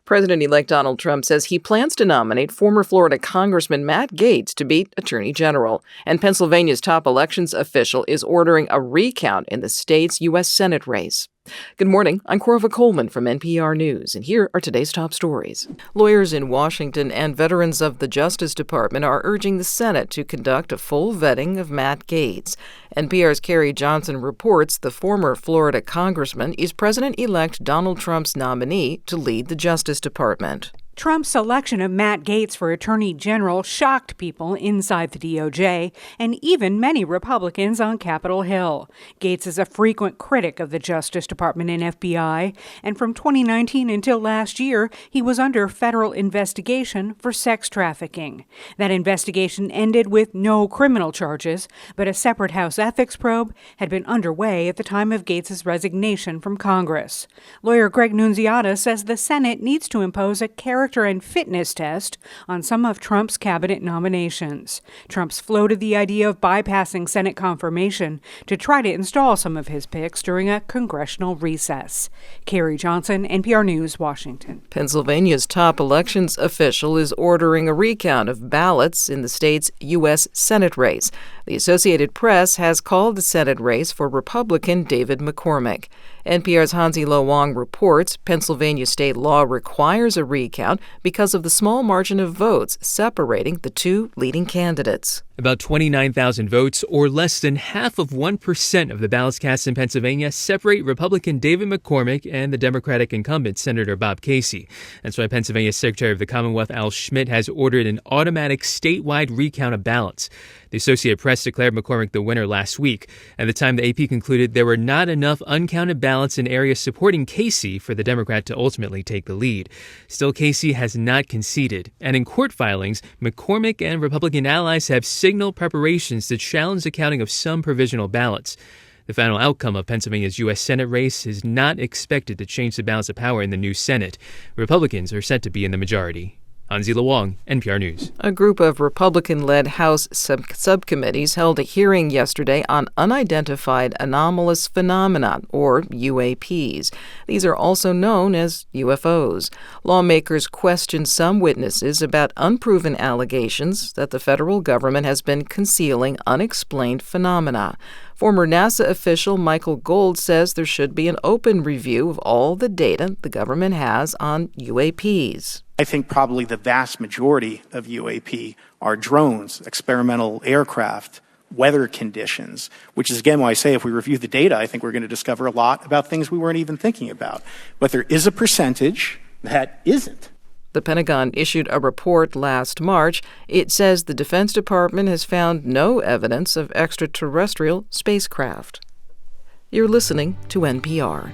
President-elect Donald Trump says he plans to nominate former Florida Congressman Matt Gaetz to be Attorney General. And Pennsylvania's top elections official is ordering a recount in the state's U.S. Senate race. Good morning. I'm Corva Coleman from NPR News, and here are today's top stories. Lawyers in Washington and veterans of the Justice Department are urging the Senate to conduct a full vetting of Matt Gaetz. NPR's Carrie Johnson reports the former Florida congressman is President-elect Donald Trump's nominee to lead the Justice Department. Trump's selection of Matt Gaetz for Attorney General shocked people inside the DOJ and even many Republicans on Capitol Hill. Gaetz is a frequent critic of the Justice Department and FBI, and from 2019 until last year, he was under federal investigation for sex trafficking. That investigation ended with no criminal charges, but a separate House ethics probe had been underway at the time of Gaetz's resignation from Congress. Lawyer Greg Nunziata says the Senate needs to impose a character and fitness test on some of Trump's cabinet nominations. Trump's floated the idea of bypassing Senate confirmation to try to install some of his picks during a congressional recess. Carrie Johnson, NPR News, Washington. Pennsylvania's top elections official is ordering a recount of ballots in the state's U.S. Senate race. The Associated Press has called the Senate race for Republican David McCormick. NPR's Hansi Lo Wang reports Pennsylvania state law requires a recount because of the small margin of votes separating the two leading candidates. About 29,000 votes, or less than half of 1% of the ballots cast in Pennsylvania, separate Republican David McCormick and the Democratic incumbent, Senator Bob Casey. That's why Pennsylvania's Secretary of the Commonwealth, Al Schmidt, has ordered an automatic statewide recount of ballots. The Associated Press declared McCormick the winner last week. At the time, the AP concluded there were not enough uncounted ballots in areas supporting Casey for the Democrat to ultimately take the lead. Still, Casey has not conceded. And in court filings, McCormick and Republican allies have signaled preparations to challenge the counting of some provisional ballots. The final outcome of Pennsylvania's U.S. Senate race is not expected to change the balance of power in the new Senate. Republicans are set to be in the majority. Hansi Lo Wang, NPR News. A group of Republican-led House subcommittees held a hearing yesterday on unidentified anomalous phenomena, or UAPs. These are also known as UFOs. Lawmakers questioned some witnesses about unproven allegations that the federal government has been concealing unexplained phenomena. Former NASA official Michael Gold says there should be an open review of all the data the government has on UAPs. I think probably the vast majority of UAP are drones, experimental aircraft, weather conditions, which is, again, why I say if we review the data, I think we're going to discover a lot about things we weren't even thinking about. But there is a percentage that isn't. The Pentagon issued a report last March. It says the Defense Department has found no evidence of extraterrestrial spacecraft. You're listening to NPR.